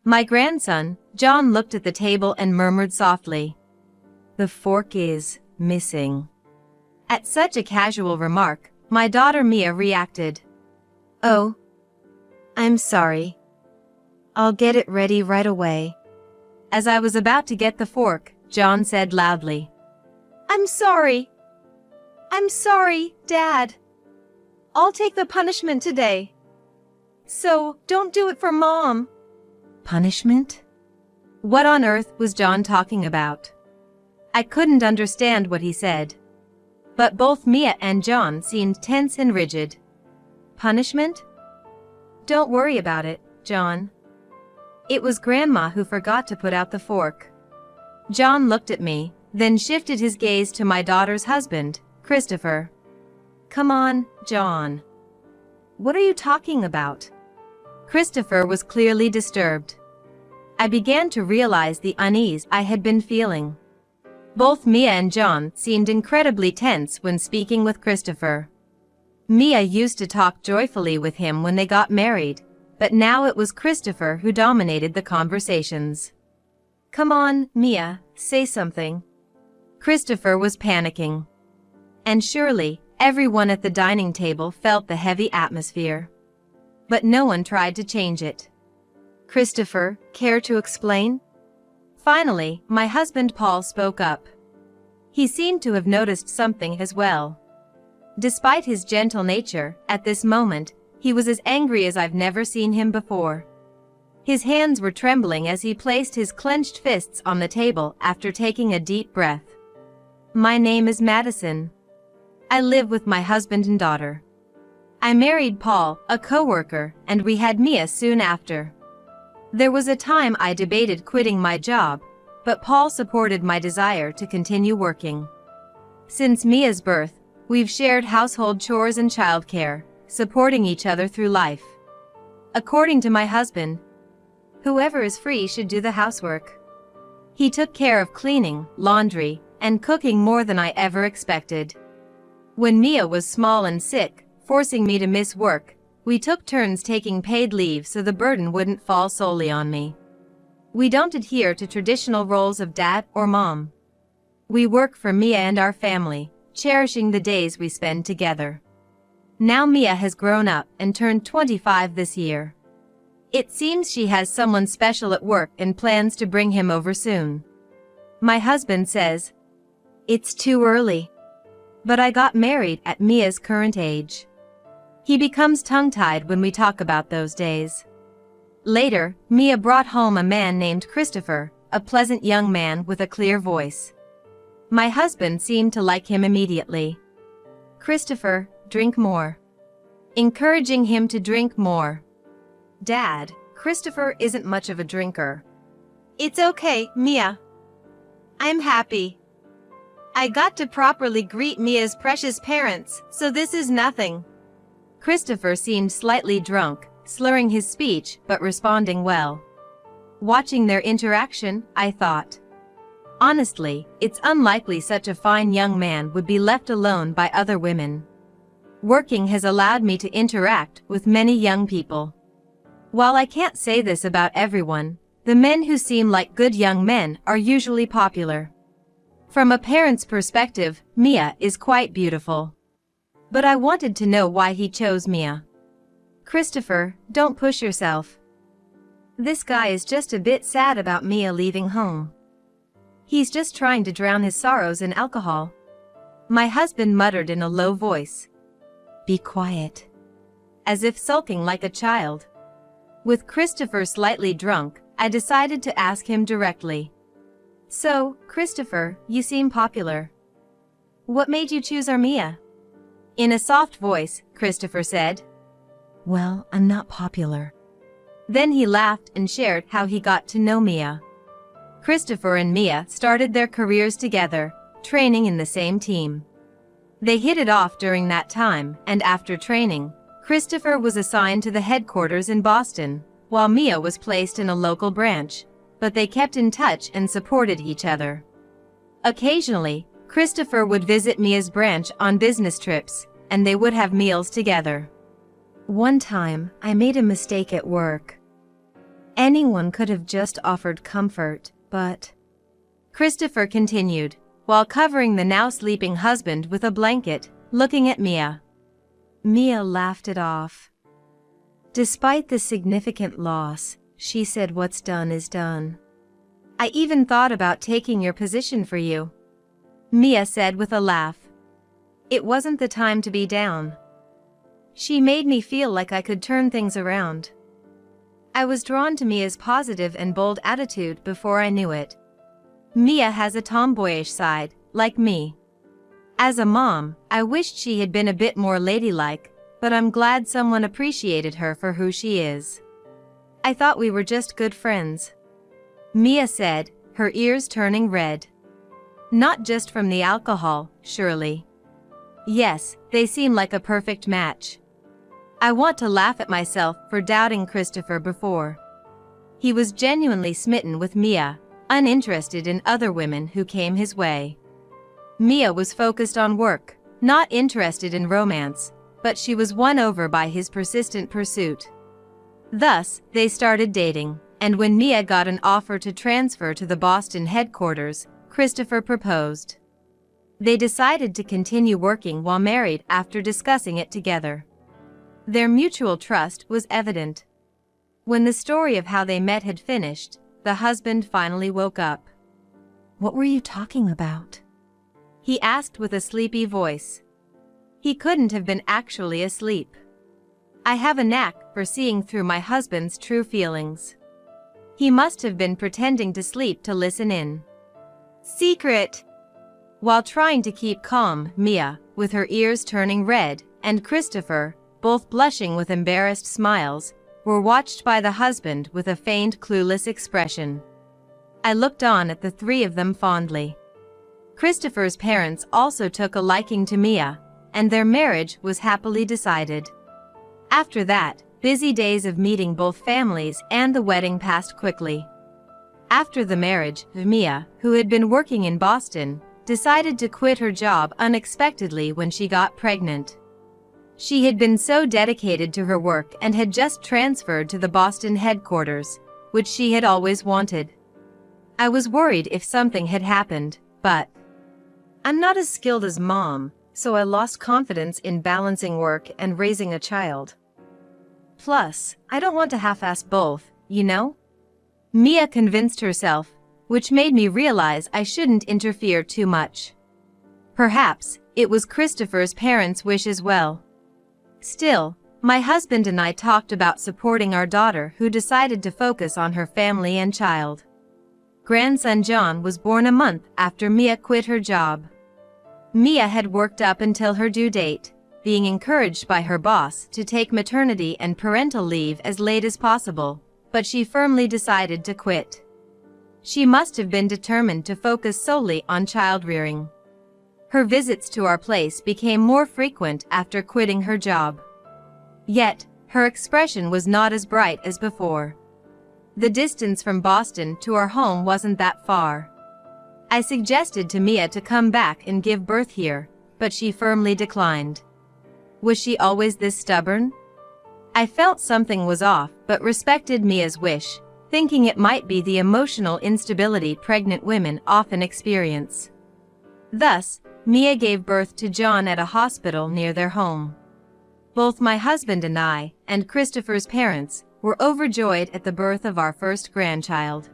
My grandson, John, looked at the table and murmured softly, "The fork is missing." At such a casual remark, my daughter Mia reacted, "Oh, I'm sorry. I'll get it ready right away." As I was about to get the fork, John said loudly, "I'm sorry. I'm sorry, Dad. I'll take the punishment today. So, don't do it for Mom." Punishment? What on earth was John talking about? I couldn't understand what he said. But both Mia and John seemed tense and rigid. Punishment? Don't worry about it, John. It was Grandma who forgot to put out the fork. John looked at me, then shifted his gaze to my daughter's husband, Christopher. Come on, John. What are you talking about? Christopher was clearly disturbed. I began to realize the unease I had been feeling. Both Mia and John seemed incredibly tense when speaking with Christopher. Mia used to talk joyfully with him when they got married, but now it was Christopher who dominated the conversations. Come on, Mia, say something. Christopher was panicking. And surely, everyone at the dining table felt the heavy atmosphere. But no one tried to change it. Christopher, care to explain? Finally, my husband Paul spoke up. He seemed to have noticed something as well. Despite his gentle nature, at this moment, he was as angry as I've never seen him before. His hands were trembling as he placed his clenched fists on the table after taking a deep breath. My name is Madison. I live with my husband and daughter. I married Paul, a co-worker, and we had Mia soon after. There was a time I debated quitting my job, but Paul supported my desire to continue working. Since Mia's birth, we've shared household chores and childcare, supporting each other through life. According to my husband, whoever is free should do the housework. He took care of cleaning, laundry, and cooking more than I ever expected. When Mia was small and sick, forcing me to miss work, we took turns taking paid leave so the burden wouldn't fall solely on me. We don't adhere to traditional roles of dad or mom. We work for Mia and our family, cherishing the days we spend together. Now Mia has grown up and turned 25 this year. It seems she has someone special at work and plans to bring him over soon. My husband says, "It's too early." But I got married at Mia's current age. He becomes tongue-tied when we talk about those days. Later, Mia brought home a man named Christopher, a pleasant young man with a clear voice. My husband seemed to like him immediately. "Christopher, drink more." Encouraging him to drink more. "Dad, Christopher isn't much of a drinker." "It's okay, Mia. I'm happy. I got to properly greet Mia's precious parents, so this is nothing." Christopher seemed slightly drunk, slurring his speech but responding well. Watching their interaction, I thought, honestly, it's unlikely such a fine young man would be left alone by other women. Working has allowed me to interact with many young people. While I can't say this about everyone, the men who seem like good young men are usually popular. From a parent's perspective, Mia is quite beautiful. But I wanted to know why he chose Mia. "Christopher, don't push yourself. This guy is just a bit sad about Mia leaving home. He's just trying to drown his sorrows in alcohol." My husband muttered in a low voice, "Be quiet," as if sulking like a child. With Christopher slightly drunk, I decided to ask him directly. "So, Christopher, you seem popular. What made you choose our Mia?" In a soft voice, Christopher said, "Well, I'm not popular." Then he laughed and shared how he got to know Mia. Christopher and Mia started their careers together, training in the same team. They hit it off during that time, and after training, Christopher was assigned to the headquarters in Boston, while Mia was placed in a local branch, but they kept in touch and supported each other. Occasionally, Christopher would visit Mia's branch on business trips, and they would have meals together. One time, I made a mistake at work. Anyone could have just offered comfort, but... Christopher continued, while covering the now sleeping husband with a blanket, looking at Mia. Mia laughed it off. Despite the significant loss, she said, "What's done is done. I even thought about taking your position for you," Mia said with a laugh. It wasn't the time to be down. She made me feel like I could turn things around. I was drawn to Mia's positive and bold attitude before I knew it. Mia has a tomboyish side, like me. As a mom, I wished she had been a bit more ladylike, but I'm glad someone appreciated her for who she is. I thought we were just good friends, Mia said, her ears turning red. Not just from the alcohol, surely. Yes, they seem like a perfect match. I want to laugh at myself for doubting Christopher before. He was genuinely smitten with Mia, uninterested in other women who came his way. Mia was focused on work, not interested in romance, but she was won over by his persistent pursuit. Thus, they started dating, and when Mia got an offer to transfer to the Boston headquarters, Christopher proposed. They decided to continue working while married after discussing it together. Their mutual trust was evident. When the story of how they met had finished, the husband finally woke up. "What were you talking about?" he asked with a sleepy voice. He couldn't have been actually asleep. I have a knack for seeing through my husband's true feelings. He must have been pretending to sleep to listen in. Secret! While trying to keep calm, Mia, with her ears turning red, and Christopher, both blushing with embarrassed smiles, were watched by the husband with a feigned clueless expression. I looked on at the three of them fondly. Christopher's parents also took a liking to Mia, and their marriage was happily decided. After that, busy days of meeting both families and the wedding passed quickly. After the marriage, Mia, who had been working in Boston, decided to quit her job unexpectedly when she got pregnant. She had been so dedicated to her work and had just transferred to the Boston headquarters, which she had always wanted. I was worried if something had happened, but I'm not as skilled as Mom, so I lost confidence in balancing work and raising a child. Plus, I don't want to half-ass both, you know? Mia convinced herself, which made me realize I shouldn't interfere too much. Perhaps it was Christopher's parents' wish as well. Still, my husband and I talked about supporting our daughter, who decided to focus on her family and child. Grandson John was born a month after Mia quit her job. Mia had worked up until her due date, being encouraged by her boss to take maternity and parental leave as late as possible, but she firmly decided to quit. She must have been determined to focus solely on child-rearing. Her visits to our place became more frequent after quitting her job. Yet, her expression was not as bright as before. The distance from Boston to our home wasn't that far. I suggested to Mia to come back and give birth here, but she firmly declined. Was she always this stubborn? I felt something was off, but respected Mia's wish, thinking it might be the emotional instability pregnant women often experience. Thus, Mia gave birth to John at a hospital near their home. Both my husband and I, and Christopher's parents, were overjoyed at the birth of our first grandchild.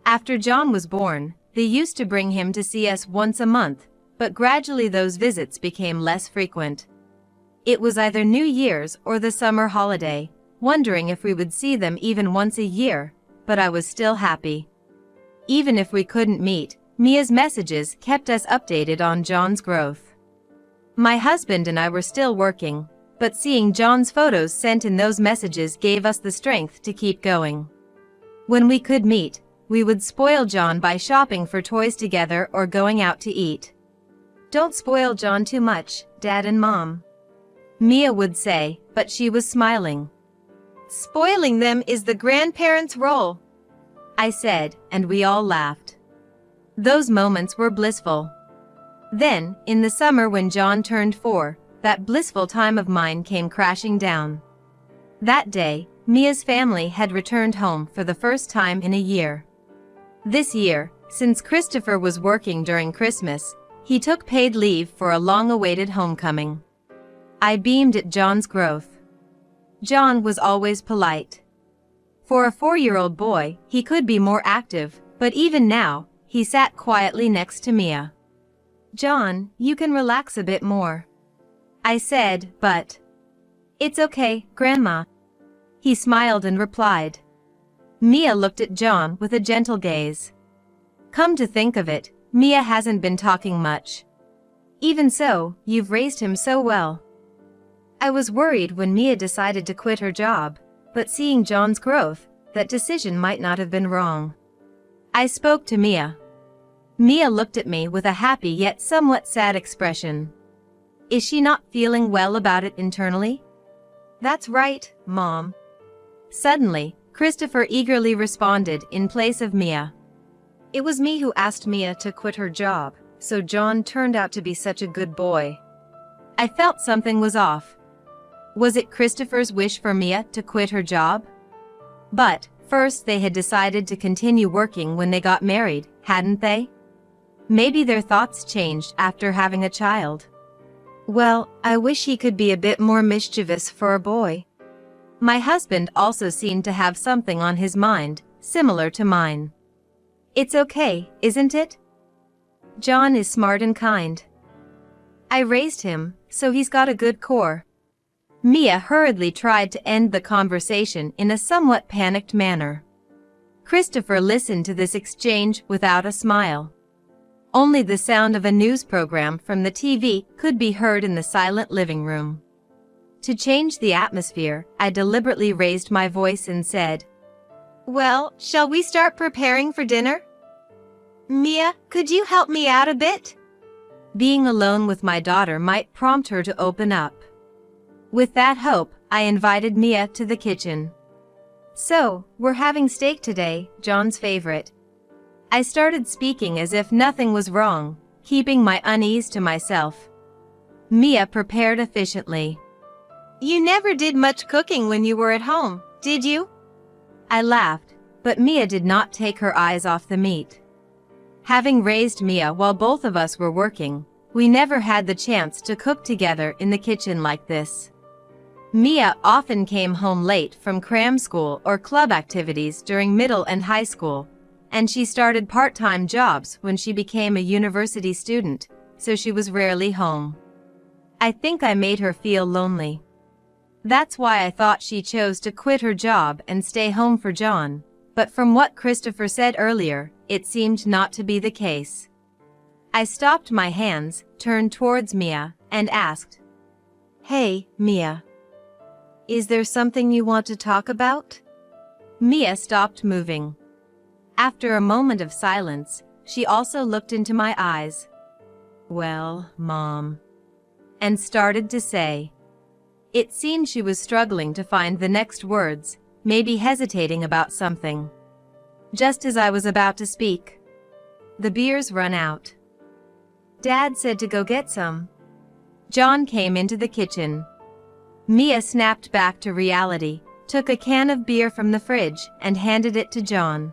After John was born, they used to bring him to see us once a month, but gradually those visits became less frequent. It was either New Year's or the summer holiday, wondering if we would see them even once a year, but I was still happy. Even if we couldn't meet, Mia's messages kept us updated on John's growth. My husband and I were still working, but seeing John's photos sent in those messages gave us the strength to keep going. When we could meet, we would spoil John by shopping for toys together or going out to eat. "Don't spoil John too much, Dad and Mom," Mia would say, but she was smiling. "Spoiling them is the grandparents' role," I said, and we all laughed. Those moments were blissful. Then, in the summer when John turned 4, that blissful time of mine came crashing down. That day, Mia's family had returned home for the first time in a year. This year, since Christopher was working during Christmas, he took paid leave for a long-awaited homecoming. I beamed at John's growth. John was always polite. For a 4-year-old boy, he could be more active, but even now, he sat quietly next to Mia. "John, you can relax a bit more," I said, but "It's okay, Grandma." He smiled and replied. Mia looked at John with a gentle gaze. Come to think of it, Mia hasn't been talking much. Even so, you've raised him so well. I was worried when Mia decided to quit her job, but seeing John's growth, that decision might not have been wrong. I spoke to Mia. Mia looked at me with a happy yet somewhat sad expression. Is she not feeling well about it internally? That's right, Mom. Suddenly, Christopher eagerly responded in place of Mia. It was me who asked Mia to quit her job, so John turned out to be such a good boy. I felt something was off. Was it Christopher's wish for Mia to quit her job? But, first they had decided to continue working when they got married, hadn't they? Maybe their thoughts changed after having a child. Well, I wish he could be a bit more mischievous for a boy. My husband also seemed to have something on his mind, similar to mine. It's okay, isn't it? John is smart and kind. I raised him, so he's got a good core. Mia hurriedly tried to end the conversation in a somewhat panicked manner. Christopher listened to this exchange without a smile. Only the sound of a news program from the TV could be heard in the silent living room. To change the atmosphere, I deliberately raised my voice and said, "Well, shall we start preparing for dinner? Mia, could you help me out a bit?" Being alone with my daughter might prompt her to open up. With that hope, I invited Mia to the kitchen. So, we're having steak today, John's favorite. I started speaking as if nothing was wrong, keeping my unease to myself. Mia prepared efficiently. You never did much cooking when you were at home, did you? I laughed, but Mia did not take her eyes off the meat. Having raised Mia while both of us were working, we never had the chance to cook together in the kitchen like this. Mia often came home late from cram school or club activities during middle and high school, and she started part-time jobs when she became a university student, so she was rarely home. I think I made her feel lonely. That's why I thought she chose to quit her job and stay home for John, but from what Christopher said earlier, it seemed not to be the case. I stopped my hands, turned towards Mia, and asked, Hey, Mia. Is there something you want to talk about? Mia stopped moving. After a moment of silence, she also looked into my eyes. Well, Mom. And started to say. It seemed she was struggling to find the next words, maybe hesitating about something. Just as I was about to speak, the beer's run out. Dad said to go get some. John came into the kitchen. Mia snapped back to reality, took a can of beer from the fridge, and handed it to John.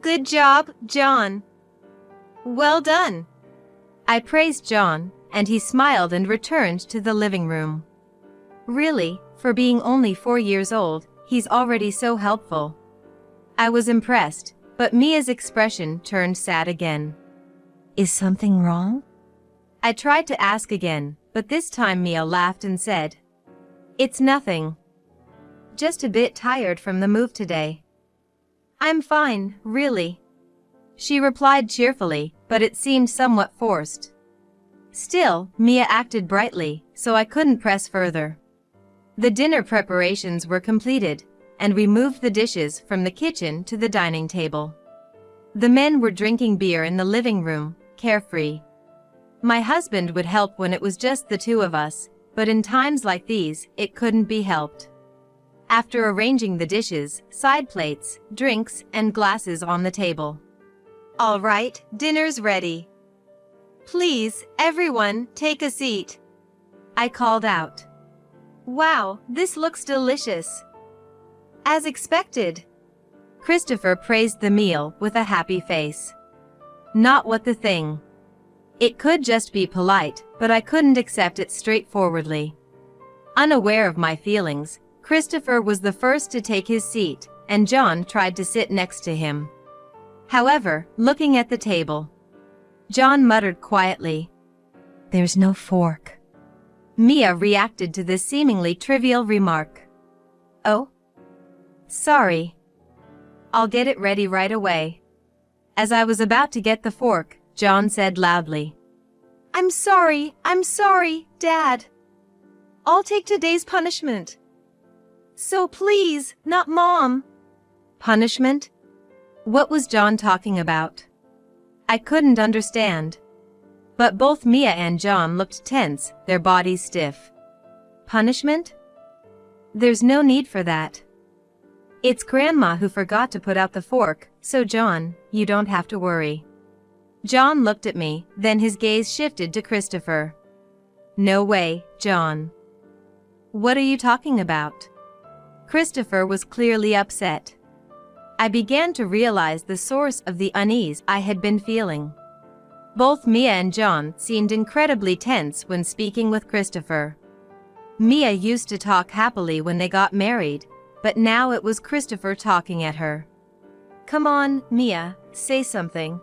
Good job, John. Well done. I praised John, and he smiled and returned to the living room. Really, for being only 4 years old, he's already so helpful. I was impressed, but Mia's expression turned sad again. Is something wrong? I tried to ask again, but this time Mia laughed and said, It's nothing. Just a bit tired from the move today. I'm fine, really. She replied cheerfully, but it seemed somewhat forced. Still, Mia acted brightly, so I couldn't press further. The dinner preparations were completed, and we moved the dishes from the kitchen to the dining table. The men were drinking beer in the living room, carefree. My husband would help when it was just the two of us, but in times like these, it couldn't be helped. After arranging the dishes, side plates, drinks, and glasses on the table. All right, dinner's ready. Please, everyone, take a seat. I called out. Wow, this looks delicious. As expected. Christopher praised the meal with a happy face. Not what the thing. It could just be polite, but I couldn't accept it straightforwardly. Unaware of my feelings, Christopher was the first to take his seat, and John tried to sit next to him. However, looking at the table, John muttered quietly, "There's no fork." Mia reacted to this seemingly trivial remark. "Oh? Sorry. I'll get it ready right away." As I was about to get the fork, John said loudly, I'm sorry, Dad. I'll take today's punishment. So please, not Mom." Punishment? What was John talking about? I couldn't understand. But both Mia and John looked tense, their bodies stiff. Punishment? There's no need for that. It's Grandma who forgot to put out the fork, so John, you don't have to worry. John looked at me, then his gaze shifted to Christopher. No way, John. What are you talking about? Christopher was clearly upset. I began to realize the source of the unease I had been feeling. Both Mia and John seemed incredibly tense when speaking with Christopher. Mia used to talk happily when they got married, but now it was Christopher talking at her. Come on, Mia, say something.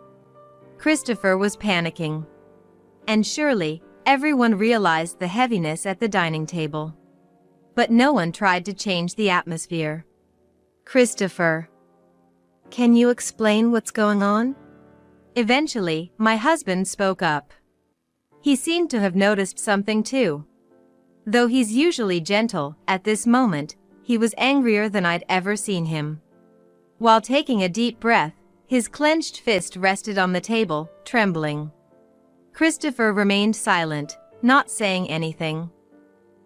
Christopher was panicking. And surely, everyone realized the heaviness at the dining table. But no one tried to change the atmosphere. Christopher, can you explain what's going on? Eventually, my husband spoke up. He seemed to have noticed something too. Though he's usually gentle, at this moment, he was angrier than I'd ever seen him. While taking a deep breath, his clenched fist rested on the table, trembling. Christopher remained silent, not saying anything.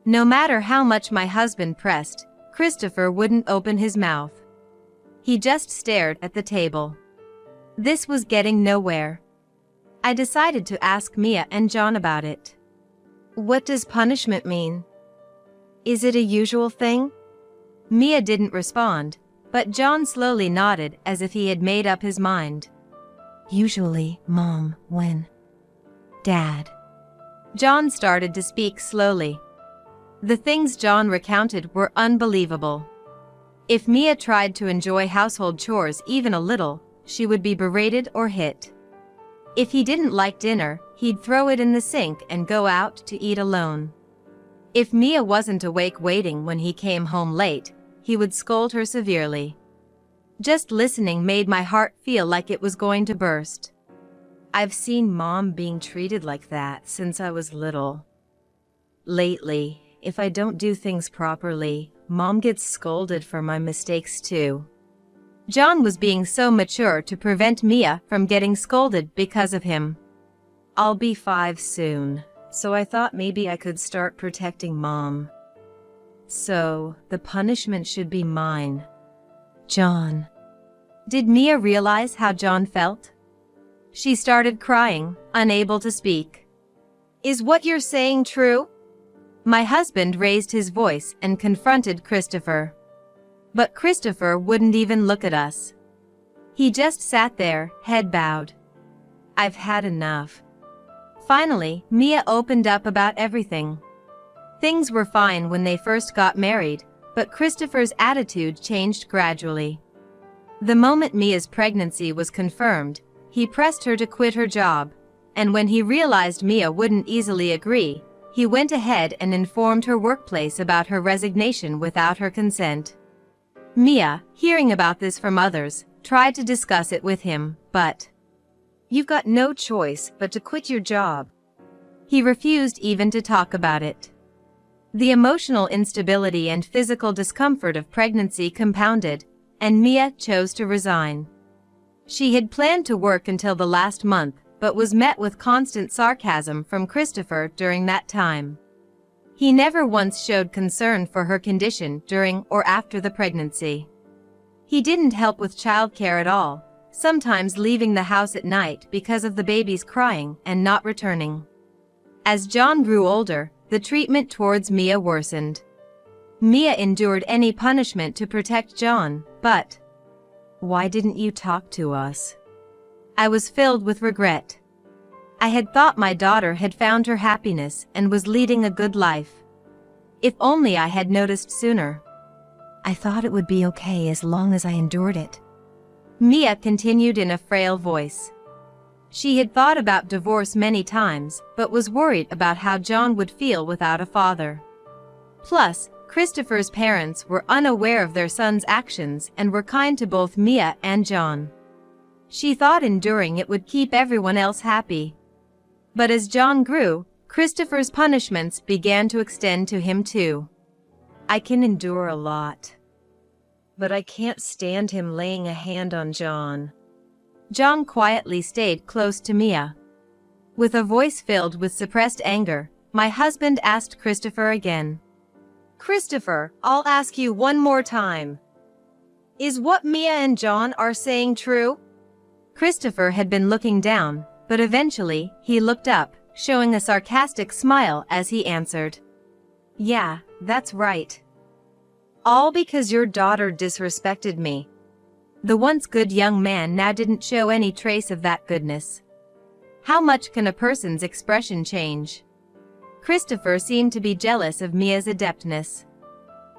No matter how much my husband pressed, Christopher wouldn't open his mouth. He just stared at the table. This was getting nowhere. I decided to ask Mia and John about it. What does punishment mean? Is it a usual thing? Mia didn't respond, but John slowly nodded as if he had made up his mind. Usually, Mom, when Dad. John started to speak slowly. The things John recounted were unbelievable. If Mia tried to enjoy household chores even a little, she would be berated or hit. If he didn't like dinner, he'd throw it in the sink and go out to eat alone. If Mia wasn't awake waiting when he came home late, he would scold her severely. Just listening made my heart feel like it was going to burst. I've seen Mom being treated like that since I was little. Lately, if I don't do things properly, Mom gets scolded for my mistakes too. John was being so mature to prevent Mia from getting scolded because of him. I'll be 5 soon, so I thought maybe I could start protecting Mom. So, the punishment should be mine. John. Did Mia realize how John felt? She started crying, unable to speak. Is what you're saying true? My husband raised his voice and confronted Christopher. But Christopher wouldn't even look at us. He just sat there, head bowed. I've had enough. Finally, Mia opened up about everything. Things were fine when they first got married, but Christopher's attitude changed gradually. The moment Mia's pregnancy was confirmed, he pressed her to quit her job, and when he realized Mia wouldn't easily agree, he went ahead and informed her workplace about her resignation without her consent. Mia, hearing about this from others, tried to discuss it with him, but you've got no choice but to quit your job. He refused even to talk about it. The emotional instability and physical discomfort of pregnancy compounded, and Mia chose to resign. She had planned to work until the last month, but was met with constant sarcasm from Christopher during that time. He never once showed concern for her condition during or after the pregnancy. He didn't help with childcare at all, sometimes leaving the house at night because of the baby's crying and not returning. As John grew older, the treatment towards Mia worsened. Mia endured any punishment to protect John, but why didn't you talk to us? I was filled with regret. I had thought my daughter had found her happiness and was leading a good life. If only I had noticed sooner. I thought it would be okay as long as I endured it. Mia continued in a frail voice. She had thought about divorce many times, but was worried about how John would feel without a father. Plus, Christopher's parents were unaware of their son's actions and were kind to both Mia and John. She thought enduring it would keep everyone else happy. But as John grew, Christopher's punishments began to extend to him too. I can endure a lot, but I can't stand him laying a hand on John. John quietly stayed close to Mia. With a voice filled with suppressed anger, my husband asked Christopher again. Christopher, I'll ask you one more time. Is what Mia and John are saying true? Christopher had been looking down, but eventually, he looked up, showing a sarcastic smile as he answered. Yeah, that's right. All because your daughter disrespected me. The once good young man now didn't show any trace of that goodness. How much can a person's expression change? Christopher seemed to be jealous of Mia's adeptness.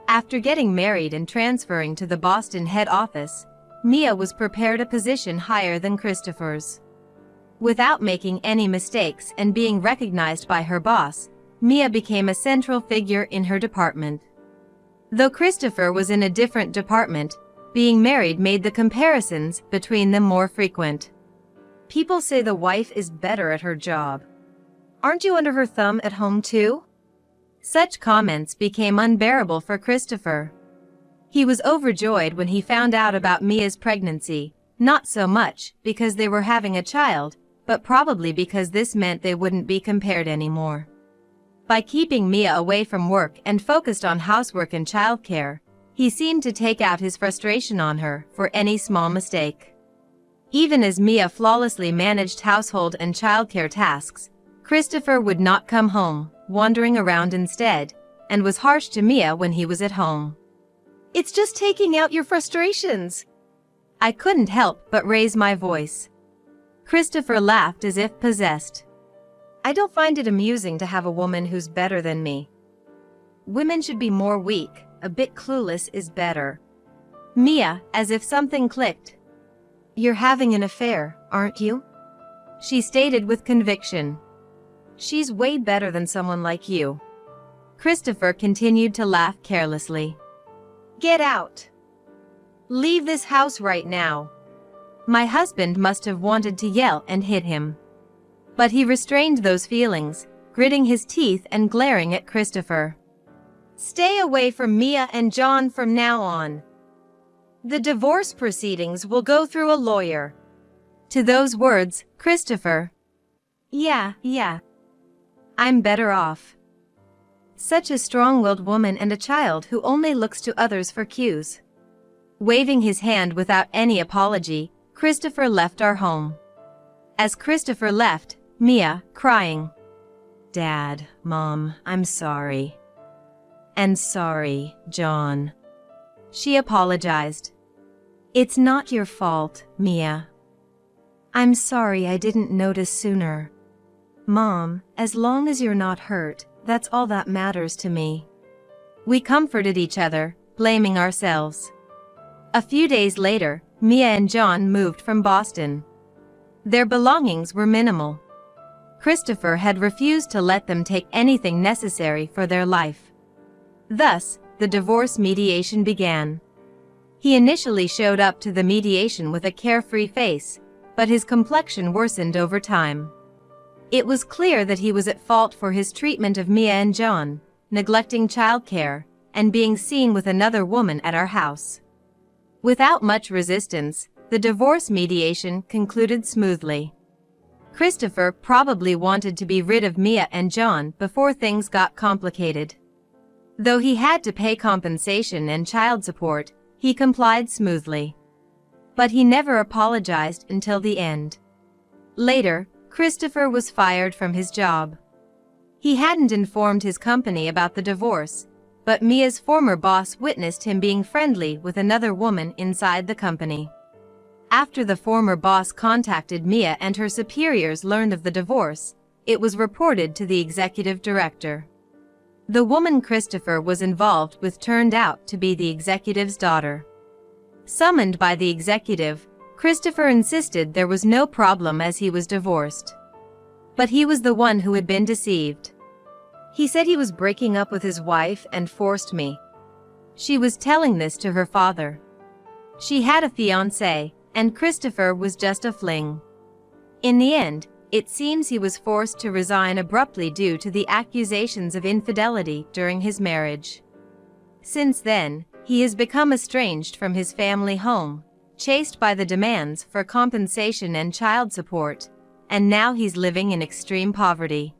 After getting married and transferring to the Boston head office, Mia was prepared a position higher than Christopher's. Without making any mistakes and being recognized by her boss, Mia became a central figure in her department. Though Christopher was in a different department, being married made the comparisons between them more frequent. People say the wife is better at her job. Aren't you under her thumb at home too? Such comments became unbearable for Christopher. He was overjoyed when he found out about Mia's pregnancy, not so much because they were having a child, but probably because this meant they wouldn't be compared anymore. By keeping Mia away from work and focused on housework and childcare, he seemed to take out his frustration on her for any small mistake. Even as Mia flawlessly managed household and childcare tasks, Christopher would not come home, wandering around instead, and was harsh to Mia when he was at home. It's just taking out your frustrations. I couldn't help but raise my voice. Christopher laughed as if possessed. I don't find it amusing to have a woman who's better than me. Women should be more weak, a bit clueless is better. Mia, as if something clicked. You're having an affair, aren't you? She stated with conviction. She's way better than someone like you. Christopher continued to laugh carelessly. Get out. Leave this house right now. My husband must have wanted to yell and hit him. But he restrained those feelings, gritting his teeth and glaring at Christopher. Stay away from Mia and John from now on. The divorce proceedings will go through a lawyer. To those words, Christopher. Yeah. I'm better off. Such a strong-willed woman and a child who only looks to others for cues. Waving his hand without any apology, Christopher left our home. As Christopher left, Mia, crying. Dad, Mom, I'm sorry. And sorry, John. She apologized. It's not your fault, Mia. I'm sorry I didn't notice sooner. Mom, as long as you're not hurt, that's all that matters to me. We comforted each other, blaming ourselves. A few days later, Mia and John moved from Boston. Their belongings were minimal. Christopher had refused to let them take anything necessary for their life. Thus, the divorce mediation began. He initially showed up to the mediation with a carefree face, but his complexion worsened over time. It was clear that he was at fault for his treatment of Mia and John, neglecting childcare, and being seen with another woman at our house. Without much resistance, the divorce mediation concluded smoothly. Christopher probably wanted to be rid of Mia and John before things got complicated. Though he had to pay compensation and child support, he complied smoothly. But he never apologized until the end. Later, Christopher was fired from his job. He hadn't informed his company about the divorce, but Mia's former boss witnessed him being friendly with another woman inside the company. After the former boss contacted Mia and her superiors learned of the divorce, it was reported to the executive director. The woman Christopher was involved with turned out to be the executive's daughter. Summoned by the executive, Christopher insisted there was no problem as he was divorced. But he was the one who had been deceived. He said he was breaking up with his wife and forced me. She was telling this to her father. She had a fiancé, and Christopher was just a fling. In the end, it seems he was forced to resign abruptly due to the accusations of infidelity during his marriage. Since then, he has become estranged from his family home, chased by the demands for compensation and child support, and now he's living in extreme poverty.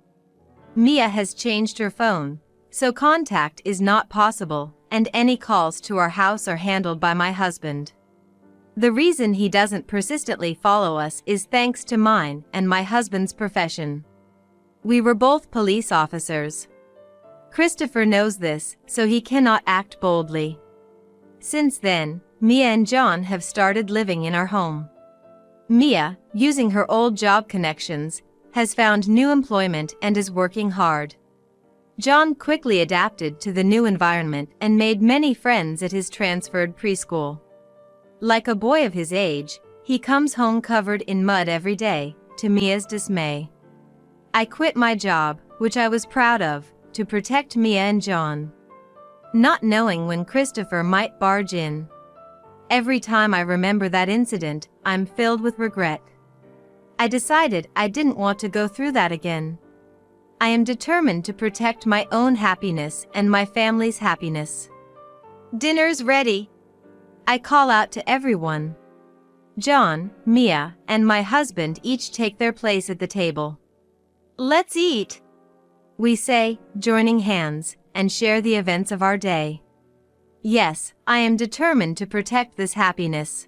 Mia has changed her phone, so contact is not possible, and any calls to our house are handled by my husband. The reason he doesn't persistently follow us is thanks to mine and my husband's profession. We were both police officers. Christopher knows this, so he cannot act boldly. Since then, Mia and John have started living in our home. Mia, using her old job connections, has found new employment and is working hard. John quickly adapted to the new environment and made many friends at his transferred preschool. Like a boy of his age, he comes home covered in mud every day, to Mia's dismay. I quit my job, which I was proud of, to protect Mia and John. Not knowing when Christopher might barge in. Every time I remember that incident, I'm filled with regret. I decided I didn't want to go through that again. I am determined to protect my own happiness and my family's happiness. Dinner's ready. I call out to everyone. John, Mia, and my husband each take their place at the table. Let's eat, we say, joining hands, and share the events of our day. Yes, I am determined to protect this happiness.